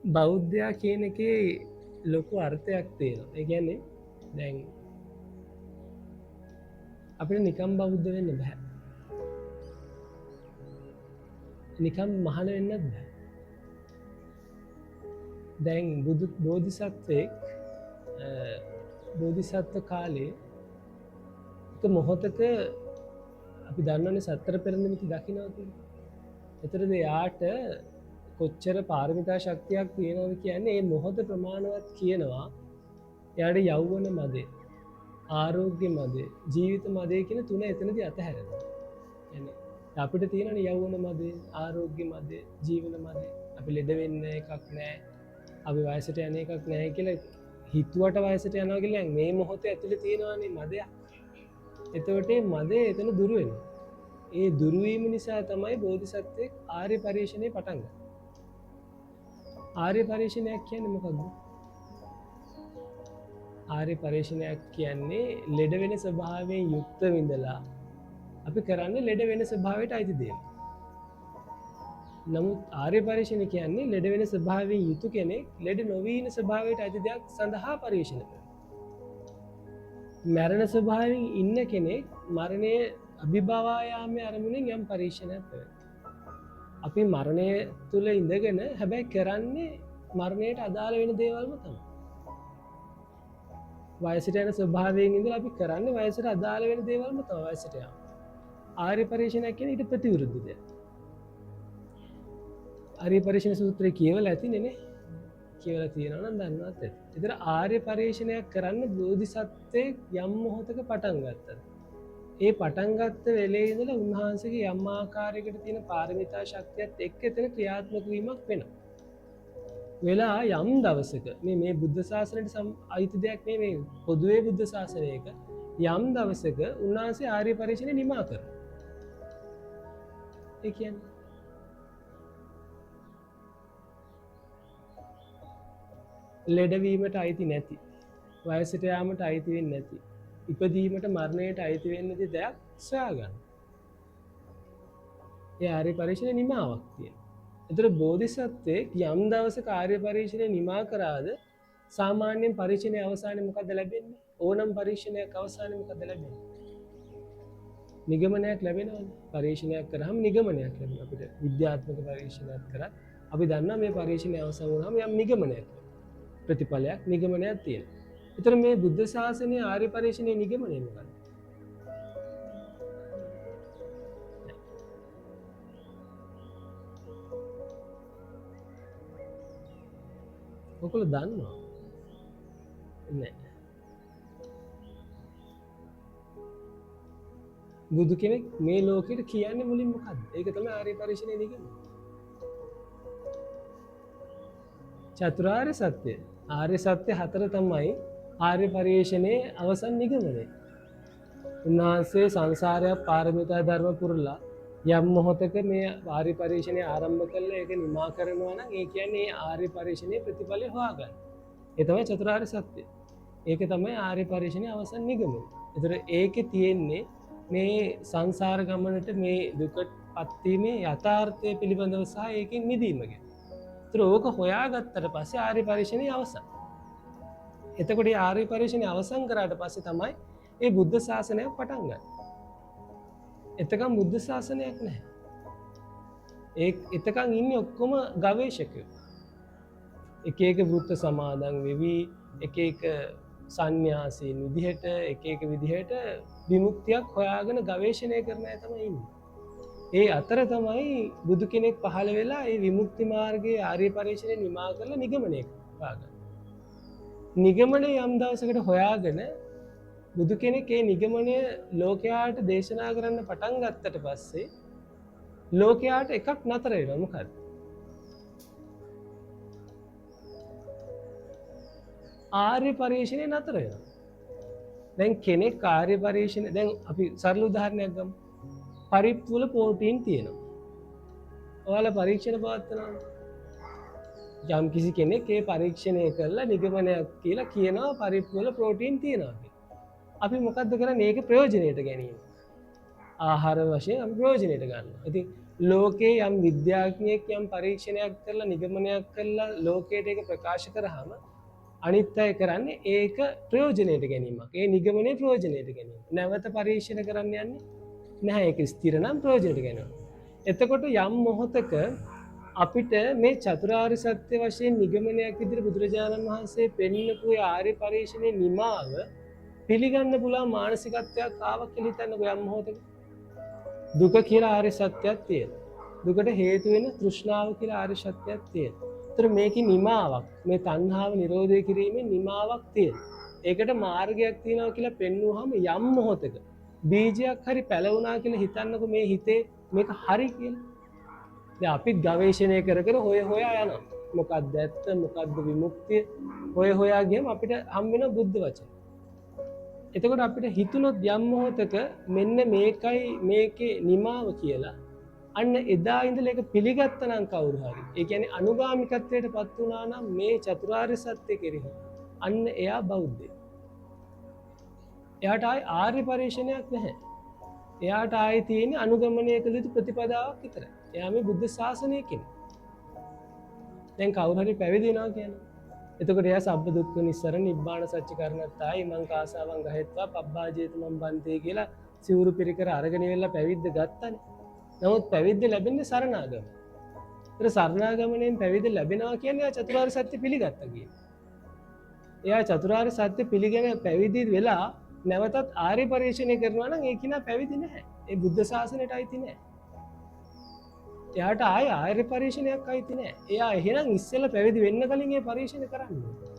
බෞද්ධයා කියන එකේ ලොකු අර්ථයක් තියෙනවා. ඒ කියන්නේ දැන් අපිට නිකම් බෞද්ධ වෙන්න බෑ. නිකම් මහාන වෙන්නත් බෑ. දැන් බෝධිසත්වෙක් බෝධිසත්ව කාලේ එක මොහොතක අපි දන්නවනේ සතර පෙර නිමිති දකින්නවා කියලා. එතකොට එයාට කොච්චර පාරමිතා ශක්තියක් තියෙනවද කියන්නේ මේ මොහොත ප්‍රමාණවත් කියනවා. එයාට යෞවන මදේ, ආරෝග්‍ය මදේ, ජීවිත මදේ කියන තුන එතනදී අතහැරෙනවා. එන්නේ අපිට තියෙනනේ යෞවන මදේ, ආරෝග්‍ය මදේ, ජීවන මදේ. අපි ලෙඩ වෙන්න එකක් නැහැ. අපි වයසට යන එකක් නැහැ කියලා හිතුවට වයසට යනවා කියලා මේ මොහොතේ ඇතුලේ තියෙනවානේ මදයක්. එතකොට මේ මදේ එතන දුර වෙනවා. ඒ දුරු වීම නිසා තමයි බෝධිසත්වෙක් ආර්ය පරිශ්‍රණය පටන් ගන්නේ. ආර්ය පරිශ්‍රණයක් කියන්නේ මොකක්ද? ආර්ය පරිශ්‍රණයක් කියන්නේ ලෙඩ වෙන ස්වභාවයෙන් යුක්ත විඳලා අපි කරන්නේ ලෙඩ වෙන ස්වභාවයට අයිති දෙයක්. නමුත් ආර්ය පරිශ්‍රණය කියන්නේ ලෙඩ වෙන ස්වභාවයෙන් යුතු කෙනෙක් ලෙඩ නොවී ඉන්න ස්වභාවයට අයිති දෙයක් සඳහා පරිශ්‍රණය කරනවා. මරණ ස්වභාවයෙන් ඉන්න කෙනෙක් මරණය අභිභවායාමයේ අරමුණෙන් යම් පරිශ්‍රණයක් කරනවා. අපි මරණය තුල ඉඳගෙන හැබැයි කරන්නේ මරණයට අදාළ වෙන දේවල්ම තමයි. වයසට යන ස්වභාවයෙන් ඉඳලා අපි කරන්නේ වයසට අදාළ වෙන දේවල්ම තමයි වයසට යන. ආර්ය පරිශ්‍රණයක් කියන්නේ ඊට ප්‍රතිවිරුද්ධ දෙයක්. ආර්ය පරිශ්‍රණ සූත්‍රය කියවලා ඇතිනේ නේ. කියවලා තියෙනවා නම් දන්නවත් ඇති. ඒතර ආර්ය පරිශ්‍රණයක් කරන්න බෝධිසත්වයේ යම් මොහොතක පටන් ගත්තා. ඒ පටන් ගත්ත වෙලේ ඉඳලා උන්වහන්සේගේ යම් ආකාරයකට තියෙන පාරමිතා ශක්තියත් එක්ක එතන ක්‍රියාත්මක වීමක් වෙනවා. වෙලා යම් දවසක මේ බුද්ධ ශාසනයට අයිති දෙයක් මේ පොදුවේ බුද්ධ ශාසනයක යම් දවසක උන්වහන්සේ ආර්ය පරිශ්‍රණය නිමා කරනවා. ඒ කියන්නේ ලෙඩවීමට අයිති නැති, වයසට යාමට අයිති වෙන්නේ නැති, ඉපදීමට මරණයට අයිති වෙන්නේ නැති දෙයක් සොයාගන්න. ඒ ආර්ය පරිශ්‍රණය නිමාවක් තියෙනවා. ඒතර බෝධිසත්වයේ යම් දවසක ආර්ය පරිශ්‍රණය නිමා කරාද සාමාන්‍යයෙන් පරිශ්‍රණයේ අවසානයේ මොකද ලැබෙන්නේ? ඕනම් පරිශ්‍රණයක් අවසානයේ මොකද ලැබෙන්නේ? නිගමනයක් ලැබෙනවනේ. පරිශ්‍රණයක් කරාම නිගමනයක් ලැබෙනවා. අපිට විද්‍යාත්මක පරිශ්‍රණයක් කරා අපි දන්නා මේ පරිශ්‍රණය අවසන් වුණාම යම් නිගමනයක් ප්‍රතිඵලයක් නිගමනයක් තියෙනවා. ඒතර මේ බුද්ධ ශාසනයේ ආර්ය පරිශ්‍රණයේ නිගමනය මොකක්ද? ඔයගොල්ලෝ දන්නවා? නෑ. බුදු කෙනෙක් මේ ලෝකෙට කියන්නේ මුලින් මොකද්ද? ඒක තමයි ආර්ය පරිශ්‍රණයේ නිගමනය. චතුරාර්ය සත්‍ය. ආර්ය සත්‍ය හතර තමයි ආර්ය පරිශ්‍රණයේ අවසන් නිගමනය. උන්වහන්සේ සංසාරයක් පාරමිතා ධර්ම පුරලා යම් මොහොතක මේ ආර්ය පරිශ්‍රණය ආරම්භ කළා ඒක නිමා කරනවා නම් ඒ කියන්නේ ආර්ය පරිශ්‍රණයේ ප්‍රතිඵලය හොයාගන්න. ඒ තමයි චතුරාර්ය සත්‍ය. ඒක තමයි ආර්ය පරිශ්‍රණයේ අවසන් නිගමනය. ඒතර ඒකේ තියෙන්නේ මේ සංසාර ගමනට මේ දුකපත් වීමේ යථාර්ථය පිළිබඳව සහ ඒකෙන් මිදීම ගැන. ඒතර ඕක හොයාගත්තට පස්සේ ආර්ය පරිශ්‍රණය අවසන්. එතකොට ආර්ය පරිශ්‍රණය අවසන් කරාට පස්සේ තමයි ඒ බුද්ධ ශාසනයක් පටන් ගන්න. එතකම් බුද්ධ ශාසනයක් නැහැ. එතකම් ඉන්නේ ඔක්කොම ගවේෂකයෝ. එක එක වෘත්ත සමාදන් වෙවි, එක එක සංන්‍යාසීන් විදිහට, එක එක විදිහට විමුක්තියක් හොයාගෙන ගවේෂණය කරන අය තමයි ඉන්නේ. ඒ අතර තමයි බුදු කෙනෙක් පහළ වෙලා ඒ විමුක්ති මාර්ගයේ ආර්ය පරිශ්‍රණය නිමා කරලා නිගමනය හොයාගන්න. නිගමනය යම් දවසකට හොයාගෙන බුදු කෙනෙක් ඒ නිගමනය ලෝකයාට දේශනා කරන්න පටන් ගත්තට පස්සේ ලෝකයාට එකක් නතර වෙනවා. මොකද්ද? ආර්ය පරිශ්‍රණය නතර වෙනවා. දැන් කෙනෙක් ආර්ය පරිශ්‍රණය දැන් අපි සරල උදාහරණයක් ගමු. පරිප්පු වල ප්‍රෝටීන් තියෙනවා. ඔයාලා පරීක්ෂණ පවත්වනවා. යම් කිසි කෙනෙක් ඒ පරීක්ෂණය කරලා නිගමනයක් කියලා කියනවා පරිප්පු වල ප්‍රෝටීන් තියෙනවා කියලා. අපි මොකද්ද කරන්නේ? ඒක ප්‍රයෝජනෙට ගැනීම. ආහාර වශයෙන් අපි ප්‍රයෝජනෙට ගන්නවා. ඉතින් ලෝකේ යම් විද්‍යාඥයෙක් යම් පරීක්ෂණයක් කරලා නිගමනයක් කරලා ලෝකයට ඒක ප්‍රකාශ කරාම අනිත් අය කරන්නේ ඒක ප්‍රයෝජනයට ගැනීමක්. ඒ නිගමනයේ ප්‍රයෝජනයට ගැනීම. නැවත පරීක්ෂණ කරන්න යන්නේ නැහැ. ඒක ස්ථිර නම් ප්‍රයෝජනයට ගැනීම. එතකොට යම් මොහොතක අපිට මේ චතුරාර්ය සත්‍ය වශයෙන් නිගමනයක් විදිහට බුදුරජාණන් වහන්සේ පෙන්වපු ආර්ය පරිශ්‍රණයේ නිමාව පිළිගන්න පුළුවන් මානසිකත්වයක් ආවා කියලා හිතන්නකෝ යම් මොහොතක. දුක කියලා ආර්ය සත්‍යයක් තියෙනවා. දුකට හේතු වෙන තෘෂ්ණාව කියලා ආර්ය සත්‍යයක් තියෙනවා. ඒතර මේකේ නිමාවක් මේ තණ්හාව නිරෝධය කිරීමේ නිමාවක් තියෙනවා. ඒකට මාර්ගයක් තියෙනවා කියලා පෙන්වුවාම යම් මොහොතක බීජයක් හරි පැලවුණා කියලා හිතන්නකෝ මේ හිතේ මේක හරි කියලා. දැන් අපිත් ගවේෂණය කර කර හොයා යනවා. මොකක්ද ඇත්ත මොකක්ද විමුක්තිය හොයා ගියම අපිට හම් වෙන බුද්ධ වචන. එතකොට අපිට හිතුනොත් යම් මොහොතක මෙන්න මේකයි මේකේ නිමාව කියලා අන්න එදා ඉඳලා ඒක පිළිගත්තා නම් කවුරු හරි ඒ කියන්නේ අනුගාමිකත්වයට පත් වුණා නම් මේ චතුරාර්ය සත්‍ය කෙරෙහි අන්න එයා බෞද්ධයෙක්. එයාට ආර්ය පරිශ්‍රණයක් නැහැ. එයාට ආයේ තියෙන අනුගමනය කළ යුතු ප්‍රතිපදාවක් විතරයි. එයා මේ බුද්ධ ශාසනය කෙනෙක්. දැන් කවුරු හරි පැවිදි වෙනවා කියන්නේ. එතකොට එයා සබ්බ දුක්ඛ නිස්සරණ නිබ්බාන සත්‍ය කරණත්තායි මං කාසාවන් ගහෙත්වා පබ්බාජේත මං බන්තේ කියලා සිවුරු පිරිකර අරගෙන ඉවෙලා පැවිද්ද ගත්තානේ. නමුත් පැවිද්ද ලැබෙන්නේ සරණාගම. ඒතර සරණාගමණයෙන් පැවිද්ද ලැබෙනවා කියන්නේ එයා චතුරාර්ය සත්‍ය පිළිගත්තා කියන්නේ. එයා චතුරාර්ය සත්‍ය පිළිගෙන පැවිදි වෙලා නැවතත් ආර්ය පරිශ්‍රණය කරනවා නම් ඒ කිනා පැවිදි නැහැ. ඒ බුද්ධ ශාසනයට අයිති නැහැ. එයාට ආර්ය පරිශ්‍රණයක් අයිති නැහැ. එයා එහෙනම් ඉස්සෙල්ලා පැවිදි වෙන්න කලින් ඒ පරිශ්‍රණය කරන්න ඕනේ.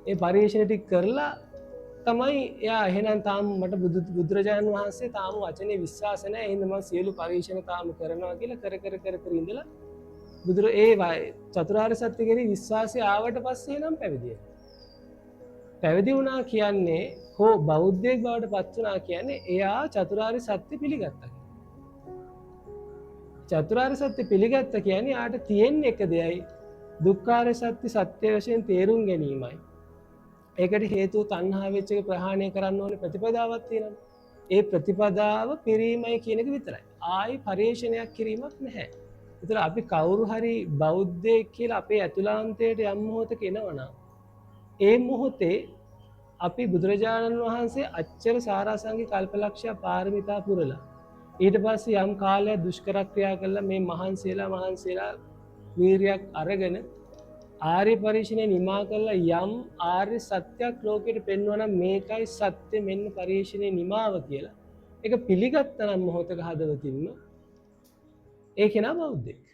ඒ පරිශ්‍රණය ටික කරලා තමයි එයා එහෙනම් තාම මට බුදුරජාණන් වහන්සේ තාම වචනේ විශ්වාස නැහැ. එහෙනම් මම සියලු පරිශ්‍රණ තාම කරනවා කියලා කර ඉඳලා චතුරාර්ය සත්‍ය කෙරෙහි විශ්වාසය ආවට පස්සේ නම් පැවිදි වෙනවා. පැවිදි වුණා කියන්නේ හෝ බෞද්ධයෙක් බවට පත් වුණා කියන්නේ එයා චතුරාර්ය සත්‍ය පිළිගත්තා. චතුරාර්ය සත්‍ය පිළිගත්ත කියන්නේ යාට තියෙන එක දෙයයි දුක්ඛාරය සත්‍ය සත්‍ය වශයෙන් තේරුම් ගැනීමයි. ඒකට හේතුව තණ්හා වෙච්ච එක ප්‍රහාණය කරන්න ඕනේ ප්‍රතිපදාවක් තියෙනවා. ඒ ප්‍රතිපදාව පිරීමයි කියන එක විතරයි. ආයි පරිශ්‍රණයක් කිරීමක් නැහැ. ඒතර අපි කවුරු හරි බෞද්ධයෙක් කියලා අපේ ඇතුළාන්තයට යම් මොහොතක එනවනම් ඒ මොහොතේ අපි බුදුරජාණන් වහන්සේ අච්චර සාරාසංඛ්‍ය කල්පලක්ෂය පාරමිතා පුරලා ඊට පස්සේ යම් කාලයක් දුෂ්කර ක්‍රියා කළා මේ මහන්සියලා වීරියක් අරගෙන ආර්ය පරිශ්‍රණය නිමා කළා යම් ආර්ය සත්‍යයක් ලෝකෙට පෙන්වනවා නම් මේකයි සත්‍ය මෙන්න පරිශ්‍රණය නිමාව කියලා. ඒක පිළිගත්තා නම් මොහොතක හදවතින්ම ඒ කෙනා බෞද්ධයෙක්.